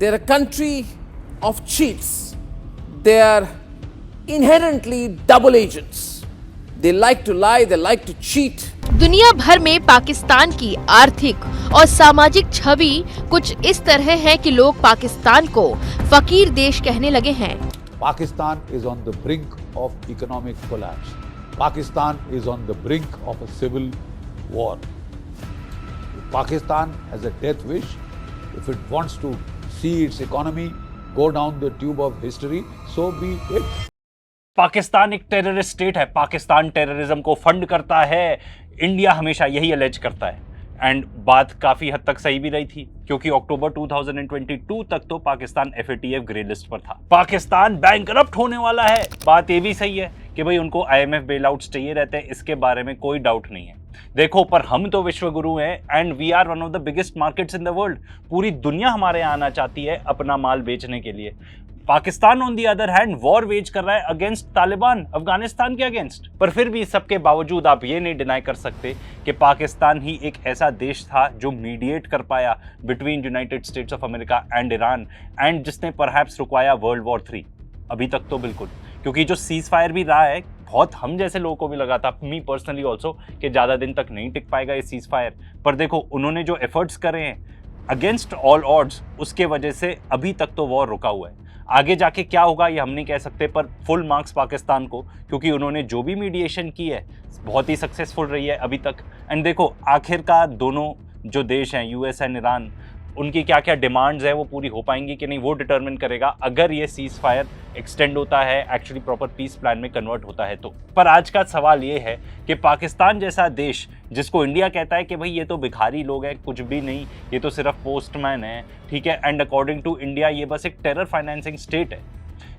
They're a country of cheats. They are inherently double agents. They like to lie, they like to cheat. दुनिया भर में पाकिस्तान की आर्थिक और सामाजिक छवि कुछ इस तरह है कि लोग पाकिस्तान को फकीर देश कहने लगे हैं। Pakistan is on the brink of economic collapse. Pakistan is on the brink of a civil war. Pakistan has a death wish. If it wants to see its economy go down the tube of history, so be it. Pakistan एक terrorist state है, Pakistan terrorism को fund करता है, India हमेशा यही allege करता है। And बात काफ़ी हद तक सही भी रही थी, क्योंकि अक्टूबर 2022 तक तो पाकिस्तान FATF ग्रे लिस्ट पर था। पाकिस्तान बैंकरप्ट होने वाला है। बात ये भी सही है कि भाई उनको IMF बेल आउट्स चाहिए रहते हैं, इसके बारे में कोई डाउट नहीं है। देखो, पर हम तो विश्व गुरु हैं and we are one of the biggest markets in the world. पूरी दुनिया हमारे यहाँ आना चाहती है अपना माल बेचने के लिए। Pakistan on the other hand war wage कर रहा है अगेंस्ट तालिबान, अफगानिस्तान के अगेंस्ट। पर फिर भी सबके बावजूद आप ये नहीं डिनाई कर सकते कि पाकिस्तान ही एक ऐसा देश था जो मीडिएट कर पाया between United States of America and Iran, and जिसने परहैप्स रुकवाया वर्ल्ड वॉर 3। अभी तक तो बिल्कुल, क्योंकि जो सीज फायर भी रहा है, बहुत हम जैसे लोगों को भी लगा था, मी पर्सनली ऑल्सो, कि ज़्यादा दिन तक नहीं टिक पाएगा ये सीज फायर। पर देखो, उन्होंने जो एफर्ट्स करे हैं अगेंस्ट ऑल ऑड्स, उसके वजह से अभी तक तो वॉर रुका हुआ है। आगे जाके क्या होगा ये हम नहीं कह सकते, पर फुल मार्क्स पाकिस्तान को, क्योंकि उन्होंने जो भी मीडिएशन की है बहुत ही सक्सेसफुल रही है अभी तक। एंड देखो, आखिरकार दोनों जो देश हैं, US एंड ईरान, उनकी क्या क्या डिमांड्स है वो पूरी हो पाएंगी कि नहीं, वो डिटरमिन करेगा अगर ये सीज फायर एक्सटेंड होता है, एक्चुअली प्रॉपर पीस प्लान में कन्वर्ट होता है तो। पर आज का सवाल ये है कि पाकिस्तान जैसा देश, जिसको इंडिया कहता है कि भाई ये तो भिखारी लोग हैं, कुछ भी नहीं, ये तो सिर्फ पोस्टमैन है, ठीक है, एंड अकॉर्डिंग टू इंडिया ये बस एक टेरर फाइनेंसिंग स्टेट है,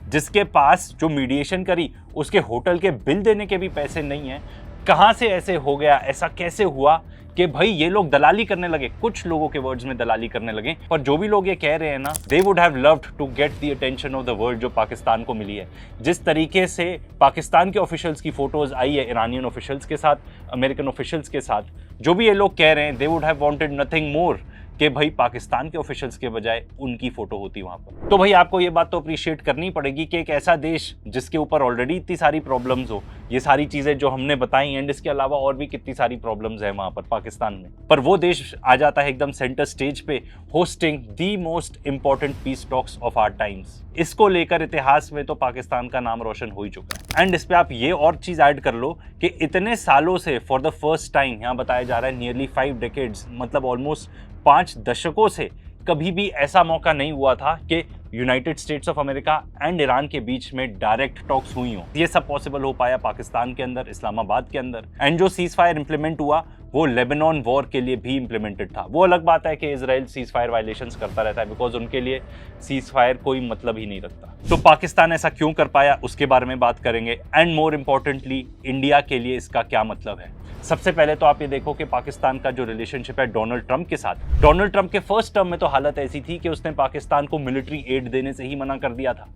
जिसके पास जो मीडिएशन करी उसके होटल के बिल देने के भी पैसे नहीं हैं। कहाँ से ऐसे हो गया, ऐसा कैसे हुआ कि भाई ये लोग दलाली करने लगे? कुछ लोगों के वर्ड्स में दलाली करने लगे, पर जो भी लोग ये कह रहे हैं ना, they would have loved to get the attention of the world जो पाकिस्तान को मिली है। जिस तरीके से पाकिस्तान के ऑफिशियल्स की फोटोज आई है ईरानियन ऑफिशियल्स के साथ, अमेरिकन ऑफिशियल्स के साथ, जो भी ये लोग कह रहे हैं, दे would have wanted nothing more कि भाई पाकिस्तान के ऑफिशियल्स के बजाय उनकी फोटो होती वहां पर। तो भाई आपको ये बात तो अप्रिशिएट करनी पड़ेगी कि एक ऐसा देश जिसके ऊपर ऑलरेडी इतनी सारी प्रॉब्लम्स हो, ये सारी चीजें जो हमने बताई, एंड इसके अलावा और भी कितनी सारी प्रॉब्लम्स है वहां पर पाकिस्तान में, पर वो देश आ जाता है एकदम सेंटर स्टेज पे, hosting the most important peace talks of our times. इसको लेकर इतिहास में तो पाकिस्तान का नाम रोशन हो ही चुका है। एंड इस पे आप ये और चीज ऐड कर लो कि इतने सालों से फॉर द फर्स्ट टाइम यहाँ बताया जा रहा है नियरली 5 डेकेड्स, मतलब ऑलमोस्ट 5 दशकों से कभी भी ऐसा मौका नहीं हुआ था कि United States of America and Iran के बीच में डायरेक्ट टॉक्स हुई हो। ये सब पॉसिबल हो पाया पाकिस्तान के अंदर, इस्लामाबाद के अंदर। एंड जो सीज फायर इंप्लीमेंट हुआ वो लेबनान वॉर के लिए भी इंप्लीमेंटेड था। वो अलग बात है कि इजराइल सीज फायर वायलेशंस करता रहता है, बिकॉज उनके लिए सीज फायर कोई मतलब ही नहीं रखता। तो पाकिस्तान ऐसा क्यों कर पाया उसके बारे में बात करेंगे, एंड मोर इम्पोर्टेंटली इंडिया के लिए इसका क्या मतलब है। सबसे पहले तो आप ये देखो कि पाकिस्तान का जो रिलेशनशिप है डोनाल्ड ट्रंप के साथ, डोनाल्ड ट्रंप के फर्स्ट टर्म में तो हालत ऐसी थी कि उसने पाकिस्तान को मिलिट्री एड देने से ही मना कर दिया था,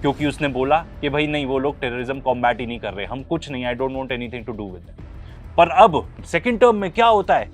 क्योंकि उसने बोला कि भाई नहीं, वो लोग टेररिज्म कॉम्बैट ही नहीं कर रहे, हम कुछ नहीं, I don't want anything to do with it. पर अब सेकंड टर्म में क्या होता है,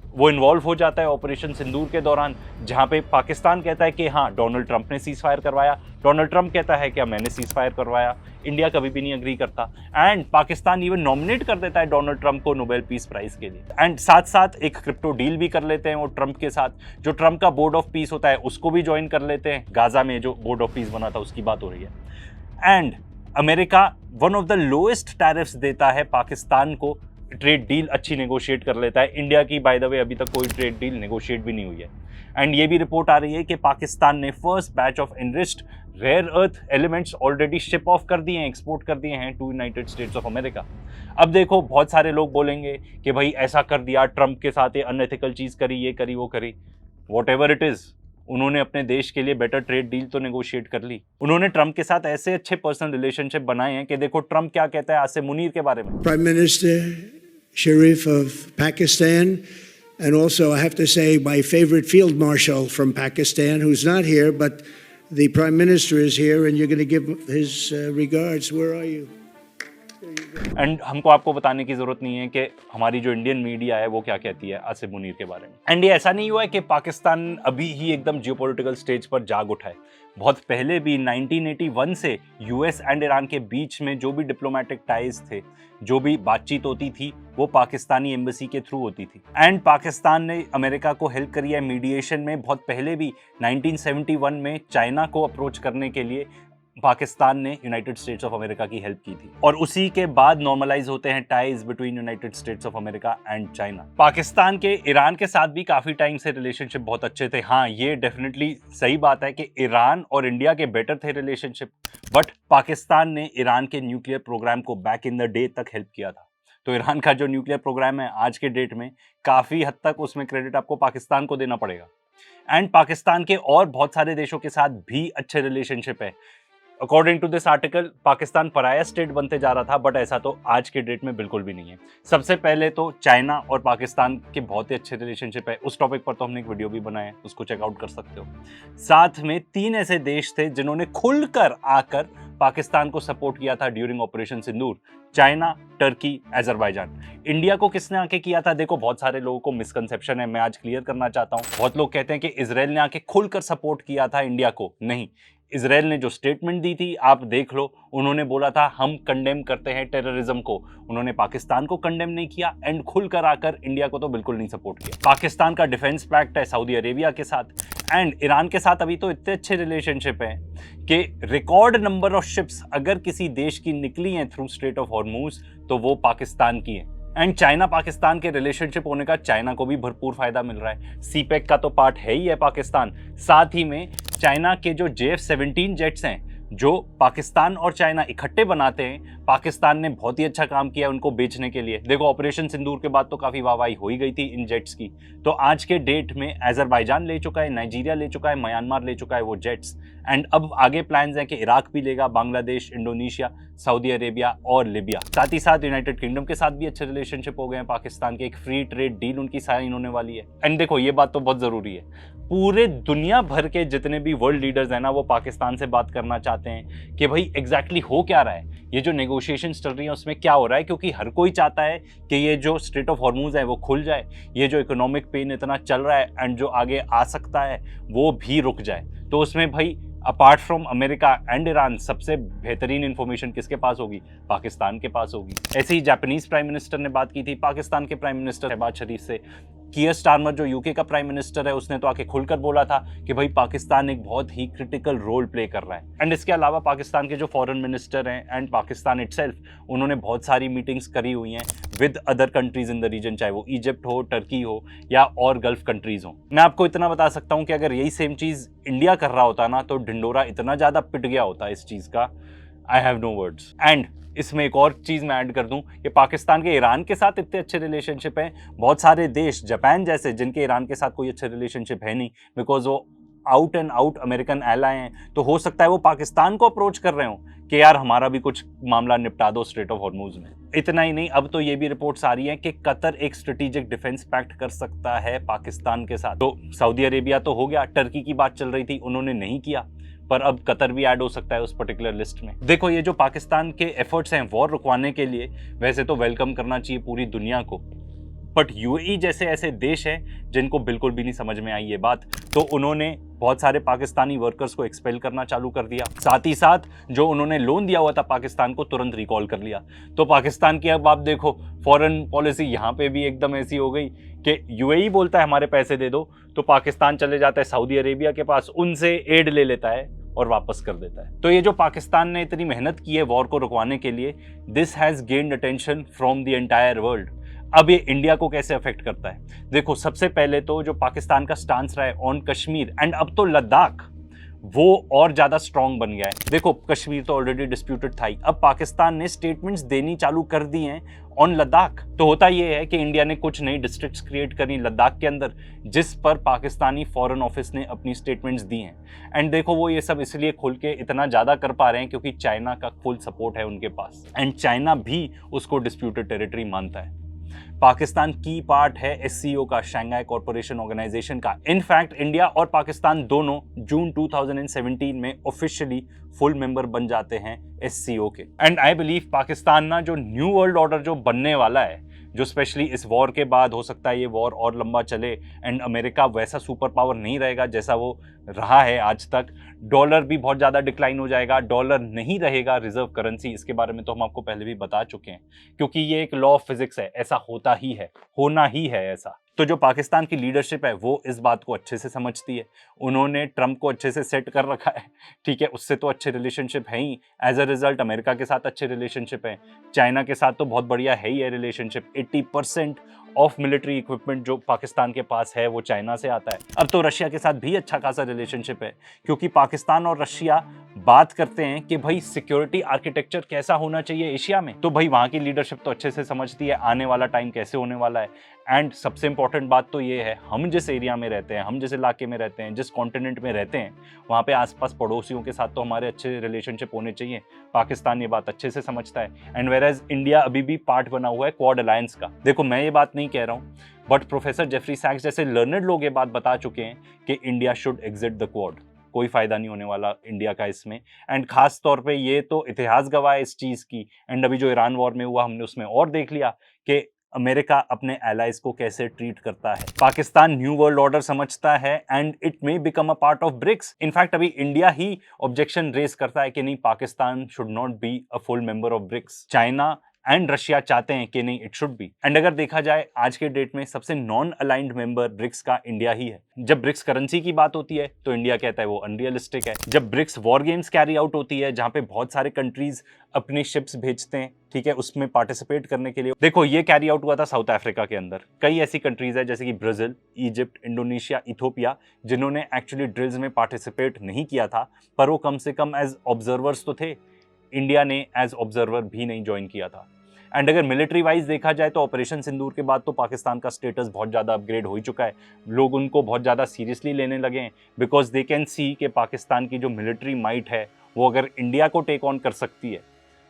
वो इन्वॉल्व हो जाता है ऑपरेशन सिंदूर के दौरान, जहां पे पाकिस्तान कहता है कि हाँ डोनाल्ड ट्रंप ने सीज फायर करवाया, डोनाल्ड ट्रंप कहता है कि मैंने सीज फायर करवाया। इंडिया कभी भी नहीं अग्री करता, एंड पाकिस्तान इवन नॉमिनेट कर देता है डोनाल्ड ट्रंप को नोबेल पीस प्राइज के लिए। एंड साथ साथ एक क्रिप्टो डील भी कर लेते हैं वो ट्रंप के साथ, जो ट्रंप का बोर्ड ऑफ पीस होता है उसको भी ज्वाइन कर लेते हैं। गाजा में जो बोर्ड ऑफ पीस बना था उसकी बात हो रही है। And America one of the lowest tariffs देता है पाकिस्तान को, ट्रेड डील अच्छी नेगोशिएट कर लेता है। इंडिया की बाय द वे अभी तक कोई ट्रेड डील नेगोशिएट भी नहीं हुई है। एंड ये भी रिपोर्ट आ रही है कि पाकिस्तान ने first batch of enriched rare earth elements already ship off कर दिए हैं, एक्सपोर्ट कर दिए हैं to United States of America. अब देखो, बहुत सारे लोग बोलेंगे कि भाई ऐसा कर दिया, ट्रंप के साथ ये अनएथिकल चीज़ करी, ये करी, वो करी, वॉट एवर इट इज़, उन्होंने अपने देश के लिए बेटर ट्रेड डील तो नेगोशिएट कर ली। उन्होंने ट्रंप के साथ ऐसे अच्छे पर्सनल रिलेशनशिप बनाए हैं कि देखो ट्रंप क्या कहता है आसिम मुनीर के बारे में। Prime minister Sharif of Pakistan, and also I have to say my favorite field marshal from Pakistan, who's not here, but the Prime Minister is here, and you're going to give his regards. Where are you? And हमको आपको बताने की जरूरत नहीं है कि हमारी जो इंडियन मीडिया है वो क्या कहती है आसिफ मुनीर के बारे में। एंड ये ऐसा नहीं हुआ है कि पाकिस्तान अभी ही एकदम जियोपॉलिटिकल स्टेज पर जाग उठा है। बहुत पहले भी 1981 से यूएस एंड ईरान के बीच में जो भी डिप्लोमेटिक टाइज थे, जो भी बातचीत होती थी, वो पाकिस्तानी एम्बेसी के थ्रू होती थी। एंड पाकिस्तान ने अमेरिका को हेल्प करी है मीडिएशन में। बहुत पहले भी 1971 में चाइना को अप्रोच करने के लिए पाकिस्तान ने यूनाइटेड स्टेट्स ऑफ अमेरिका की हेल्प की थी, और उसी के बाद नॉर्मलाइज होते हैं ties between United States of America and China. Pakistan के ईरान के साथ भी काफी टाइम से रिलेशनशिप बहुत अच्छे थे। हाँ, ये डेफिनेटली सही बात है कि ईरान और इंडिया के बेटर थे रिलेशनशिप, बट पाकिस्तान ने ईरान के न्यूक्लियर प्रोग्राम को बैक इन द डे तक हेल्प किया था। तो ईरान का जो न्यूक्लियर प्रोग्राम है आज के डेट में, काफी हद तक उसमें क्रेडिट आपको पाकिस्तान को देना पड़ेगा। एंड पाकिस्तान के और बहुत सारे देशों के साथ भी अच्छे रिलेशनशिप है। According to this article Pakistan pariah state बनते जा रहा था, बट ऐसा तो आज के डेट में बिल्कुल भी नहीं है। सबसे पहले तो चाइना और पाकिस्तान के बहुत ही अच्छे रिलेशनशिप है। उस टॉपिक पर तो हमने एक वीडियो भी बनाया है, उसको चेकआउट कर सकते हो। साथ में 3 ऐसे देश थे जिन्होंने खुलकर आकर पाकिस्तान को सपोर्ट किया था ड्यूरिंग ऑपरेशन सिंदूर: चाइना, टर्की, अजरबैजान। इंडिया को किसने आके किया था? देखो, बहुत सारे लोगों को मिसकंसेप्शन है, मैं आज क्लियर करना चाहता हूँ। बहुत लोग कहते हैं कि इजराइल ने आके खुलकर सपोर्ट किया था इंडिया को। नहीं, इजराइल ने जो स्टेटमेंट दी थी आप देख लो, उन्होंने बोला था हम कंडेम करते हैं टेररिज्म को। उन्होंने पाकिस्तान को कंडेम नहीं किया एंड खुलकर आकर इंडिया को तो बिल्कुल नहीं सपोर्ट किया। पाकिस्तान का डिफेंस पैक्ट है सऊदी अरेबिया के साथ, एंड ईरान के साथ अभी तो इतने अच्छे रिलेशनशिप हैं कि रिकॉर्ड नंबर ऑफ शिप्स अगर किसी देश की निकली हैं थ्रू स्ट्रेट ऑफ हॉर्मुज तो वो पाकिस्तान की है। एंड चाइना पाकिस्तान के रिलेशनशिप होने का चाइना को भी भरपूर फायदा मिल रहा है। सीपेक का तो पार्ट है ही है पाकिस्तान। साथ ही में चाइना के जो JF-17 जेट्स हैं जो पाकिस्तान और चाइना इकट्ठे बनाते हैं, पाकिस्तान ने बहुत ही अच्छा काम किया उनको बेचने के लिए। देखो, ऑपरेशन सिंदूर के बाद तो काफ़ी वाहवाही हो ही गई थी इन जेट्स की। तो आज के डेट में अजरबैजान ले चुका है, नाइजीरिया ले चुका है, म्यांमार ले चुका है वो जेट्स। एंड अब आगे प्लान्स हैं कि इराक भी लेगा, बांग्लादेश, इंडोनेशिया, सऊदी अरेबिया और लिबिया। साथ ही साथ यूनाइटेड किंगडम के साथ भी अच्छे रिलेशनशिप हो गए हैं पाकिस्तान के। एक फ्री ट्रेड डील उनकी साइन होने वाली है। एंड देखो, ये बात तो बहुत ज़रूरी है, पूरे दुनिया भर के जितने भी वर्ल्ड लीडर्स हैं ना, वो पाकिस्तान से बात करना चाहते हैं कि भाई एग्जैक्टली हो क्या रहा है, ये जो नेगोशिएशंस चल रही हैं उसमें क्या हो रहा है। क्योंकि हर कोई चाहता है कि ये जो स्ट्रेट ऑफ हॉर्मुज है वो खुल जाए, ये जो इकोनॉमिक पेन इतना चल रहा है एंड जो आगे आ सकता है वो भी रुक जाए। तो उसमें भाई apart from America and Iran सबसे बेहतरीन इंफॉर्मेशन किसके पास होगी? पाकिस्तान के पास होगी। ऐसे ही जापानीज प्राइम मिनिस्टर ने बात की थी पाकिस्तान के प्राइम मिनिस्टर शहबाज शरीफ से। कीयर स्टारमर जो यूके का प्राइम मिनिस्टर है, उसने तो आके खुलकर बोला था कि भाई पाकिस्तान एक बहुत ही क्रिटिकल रोल प्ले कर रहा है। एंड इसके अलावा पाकिस्तान के जो फॉरेन मिनिस्टर हैं एंड पाकिस्तान इटसेल्फ, उन्होंने बहुत सारी मीटिंग्स करी हुई हैं with other countries in the region, चाहे वो इजिप्ट हो, टर्की हो या और गल्फ कंट्रीज हो। मैं आपको इतना बता सकता हूँ कि अगर यही सेम चीज़ इंडिया कर रहा होता ना, तो ढिंडोरा इतना ज़्यादा पिट गया होता इस चीज़ का, I have no words. And इसमें एक और चीज़ मैं ऐड कर दूं कि पाकिस्तान के ईरान के साथ इतने अच्छे रिलेशनशिप हैं। बहुत सारे देश, जापान जैसे, जिनके ईरान के साथ कोई अच्छे रिलेशनशिप है नहीं, बिकॉज वो out and out American ally हैं। तो हो सकता है वो पाकिस्तान को अप्रोच कर रहे हो कि यार हमारा भी कुछ मामला निपटा दो स्ट्रेट ऑफ हॉर्मुज में। इतना ही नहीं, अब तो ये भी रिपोर्ट्स आ रही हैं कि कतर एक स्ट्रेटेजिक डिफेंस पैक्ट कर सकता है पाकिस्तान के साथ। तो सऊदी अरेबिया तो हो गया, टर्की की बात चल रही थी, उन्होंने नहीं किया, पर अब कतर भी ऐड हो सकता है उस पर्टिकुलर लिस्ट में। देखो, ये जो पाकिस्तान के एफर्ट्स हैं वॉर रुकवाने के लिए, वैसे तो वेलकम करना चाहिए पूरी दुनिया को, बट यूएई जैसे ऐसे देश हैं जिनको बिल्कुल भी नहीं समझ में आई ये बात, तो उन्होंने बहुत सारे पाकिस्तानी वर्कर्स को एक्सपेल करना चालू कर दिया। साथ ही साथ जो उन्होंने लोन दिया हुआ था पाकिस्तान को, तुरंत रिकॉल कर लिया। तो पाकिस्तान की अब आप देखो फॉरेन पॉलिसी यहाँ पे भी एकदम ऐसी हो गई कि यूएई बोलता है हमारे पैसे दे दो, तो पाकिस्तान चले जाता है सऊदी अरेबिया के पास, उनसे एड ले लेता है और वापस कर देता है। तो ये जो पाकिस्तान ने इतनी मेहनत की है वॉर को रुकवाने के लिए, this has gained attention from the entire world. अब ये इंडिया को कैसे अफेक्ट करता है? देखो, सबसे पहले तो जो पाकिस्तान का स्टांस रहा है ऑन कश्मीर एंड अब तो लद्दाख, वो और ज़्यादा स्ट्रॉन्ग बन गया है। देखो, कश्मीर तो ऑलरेडी डिस्प्यूटेड था ही, अब पाकिस्तान ने स्टेटमेंट्स देनी चालू कर दी हैं ऑन लद्दाख। तो होता ये है कि इंडिया ने कुछ नई डिस्ट्रिक्ट्स क्रिएट करी लद्दाख के अंदर, जिस पर पाकिस्तानी फॉरेन ऑफिस ने अपनी स्टेटमेंट्स दी हैं। एंड देखो, वो ये सब इसलिए खुल के इतना ज़्यादा कर पा रहे हैं क्योंकि चाइना का फुल सपोर्ट है उनके पास, एंड चाइना भी उसको डिस्प्यूटेड टेरिटरी मानता है। पाकिस्तान की पार्ट है SCO का, शंघाई कॉरपोरेशन ऑर्गेनाइजेशन का। इनफैक्ट इंडिया और पाकिस्तान दोनों जून 2017 में ऑफिशियली फुल मेंबर बन जाते हैं SCO के। एंड आई बिलीव पाकिस्तान ना जो न्यू वर्ल्ड ऑर्डर जो बनने वाला है, जो स्पेशली इस वॉर के बाद हो सकता है ये वॉर और लंबा चले एंड अमेरिका वैसा सुपर पावर नहीं रहेगा जैसा वो रहा है आज तक। डॉलर भी बहुत ज़्यादा डिक्लाइन हो जाएगा, डॉलर नहीं रहेगा रिजर्व करेंसी। इसके बारे में तो हम आपको पहले भी बता चुके हैं, क्योंकि ये एक लॉ ऑफ फिजिक्स है, ऐसा होता ही है, होना ही है ऐसा। तो जो पाकिस्तान की लीडरशिप है वो इस बात को अच्छे से समझती है। उन्होंने ट्रंप को अच्छे से सेट कर रखा है, ठीक है, उससे तो अच्छे रिलेशनशिप है ही। एज अ रिजल्ट अमेरिका के साथ अच्छे रिलेशनशिप है, चाइना के साथ तो बहुत बढ़िया है ही है रिलेशनशिप। 80% ऑफ मिलिट्री इक्विपमेंट जो पाकिस्तान के पास है वो चाइना से आता है। अब तो रशिया के साथ भी अच्छा खासा रिलेशनशिप है, क्योंकि पाकिस्तान और रशिया बात करते हैं कि भाई सिक्योरिटी आर्किटेक्चर कैसा होना चाहिए एशिया में। तो भाई वहाँ की लीडरशिप तो अच्छे से समझती है आने वाला टाइम कैसे होने वाला है। एंड सबसे इंपॉर्टेंट बात तो ये है, हम जिस एरिया में रहते हैं, हम जिस इलाके में रहते हैं, जिस कॉन्टिनेंट में रहते हैं, वहाँ पे आसपास पड़ोसियों के साथ तो हमारे अच्छे रिलेशनशिप होने चाहिए। पाकिस्तान ये बात अच्छे से समझता है। एंड वेयरएज इंडिया अभी भी पार्ट बना हुआ है क्वाड अलायंस का। देखो मैं ये बात नहीं कह रहा हूँ, बट प्रोफेसर जेफरी सैक्स जैसे लर्नड लोग ये बात बता चुके हैं कि India should exit the quad. कोई फायदा नहीं होने वाला इंडिया का इसमें। एंड खास तौर पे ये तो इतिहास गवाह है इस चीज़ की। एंड अभी जो ईरान वॉर में हुआ हमने उसमें और देख लिया कि अमेरिका अपने एलाइज को कैसे ट्रीट करता है। पाकिस्तान न्यू वर्ल्ड ऑर्डर समझता है and it may become a part of BRICS. In fact अभी इंडिया ही ऑब्जेक्शन रेज करता है कि नहीं, Pakistan should not be a full member of BRICS. China and Russia चाहते हैं कि नहीं, इट शुड बी। एंड अगर देखा जाए आज के डेट में सबसे नॉन अलाइंड मेंबर ब्रिक्स का इंडिया ही है। जब ब्रिक्स करेंसी की बात होती है तो इंडिया कहता है वो अनरियलिस्टिक है। जब BRICS war games carry out होती है जहां पे बहुत सारे कंट्रीज अपनी शिप्स भेजते हैं, ठीक है, उसमें पार्टिसिपेट करने के लिए, देखो ये कैरी आउट हुआ था साउथ अफ्रीका के अंदर। कई ऐसी कंट्रीज है जैसे कि ब्राजील, इजिप्ट, इंडोनेशिया, इथोपिया, जिन्होंने एक्चुअली ड्रिल्स में पार्टिसिपेट नहीं किया था, पर वो कम से कम एज ऑब्जर्वर्स तो थे। इंडिया ने एज ऑब्जर्वर भी नहीं ज्वाइन किया था। एंड अगर मिलिट्री वाइज देखा जाए तो ऑपरेशन सिंदूर के बाद तो पाकिस्तान का स्टेटस बहुत ज़्यादा अपग्रेड हो ही चुका है। लोग उनको बहुत ज़्यादा सीरियसली लेने लगे हैं, बिकॉज दे कैन सी कि पाकिस्तान की जो मिलिट्री माइट है वो अगर इंडिया को टेक ऑन कर सकती है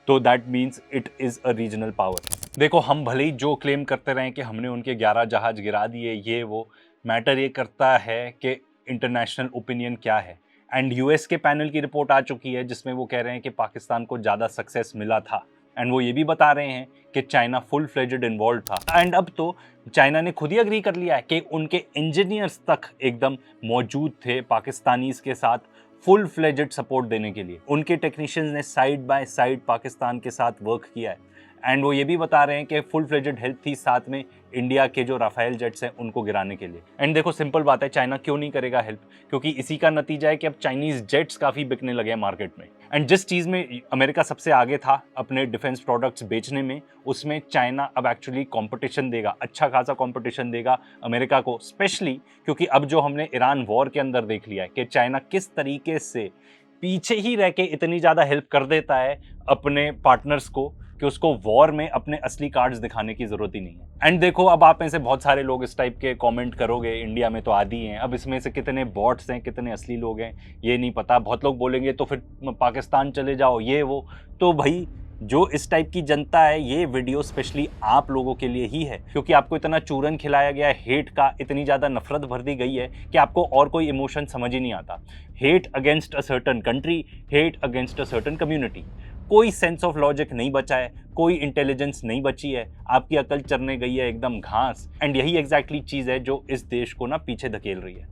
तो that means it is a regional power. देखो हम भले ही जो क्लेम करते रहें कि हमने उनके 11 जहाज गिरा दिए, ये वो, मैटर ये करता है कि इंटरनेशनल ओपिनियन क्या है। एंड यूएस के पैनल की रिपोर्ट आ चुकी है जिसमें वो कह रहे हैं कि पाकिस्तान को ज़्यादा सक्सेस मिला था। एंड वो ये भी बता रहे हैं कि चाइना फुल फ्लेजेड इन्वॉल्व था। एंड अब तो चाइना ने खुद ही अग्री कर लिया है कि उनके इंजीनियर्स तक एकदम मौजूद थे पाकिस्तानीज के साथ फुल फ्लेजेड सपोर्ट देने के लिए। उनके टेक्नीशियंस ने साइड बाय साइड पाकिस्तान के साथ वर्क किया है। एंड वो ये भी बता रहे हैं कि फुल फ्लेजेड हेल्प थी साथ में इंडिया के जो राफेल जेट्स हैं उनको गिराने के लिए। एंड देखो सिंपल बात है, चाइना क्यों नहीं करेगा हेल्प, क्योंकि इसी का नतीजा है कि अब चाइनीज जेट्स काफ़ी बिकने लगे हैं मार्केट में। एंड जिस चीज़ में अमेरिका सबसे आगे था अपने डिफेंस प्रोडक्ट्स बेचने में, उसमें चाइना अब एक्चुअली कंपटीशन देगा, अच्छा खासा कंपटीशन देगा अमेरिका को, स्पेशली क्योंकि अब जो हमने ईरान वॉर के अंदर देख लिया है कि चाइना किस तरीके से पीछे ही रह के इतनी ज़्यादा हेल्प कर देता है अपने पार्टनर्स को कि उसको वॉर में अपने असली कार्ड्स दिखाने की जरूरत ही नहीं है। एंड देखो अब आप में से बहुत सारे लोग इस टाइप के कमेंट करोगे, इंडिया में तो आदि हैं, अब इसमें से कितने बॉट्स हैं कितने असली लोग हैं ये नहीं पता। बहुत लोग बोलेंगे तो फिर पाकिस्तान चले जाओ ये वो। तो भाई जो इस टाइप की जनता है, ये वीडियो स्पेशली आप लोगों के लिए ही है, क्योंकि आपको इतना चूरन खिलाया गया है हेट का, इतनी ज़्यादा नफरत भर दी गई है कि आपको और कोई इमोशन समझ ही नहीं आता। Hate against a certain country, hate against a certain community, कोई सेंस ऑफ लॉजिक नहीं बचा है, कोई इंटेलिजेंस नहीं बची है, आपकी अकल चरने गई है एकदम घास। एंड यही एग्जैक्टली चीज़ है जो इस देश को ना पीछे धकेल रही है।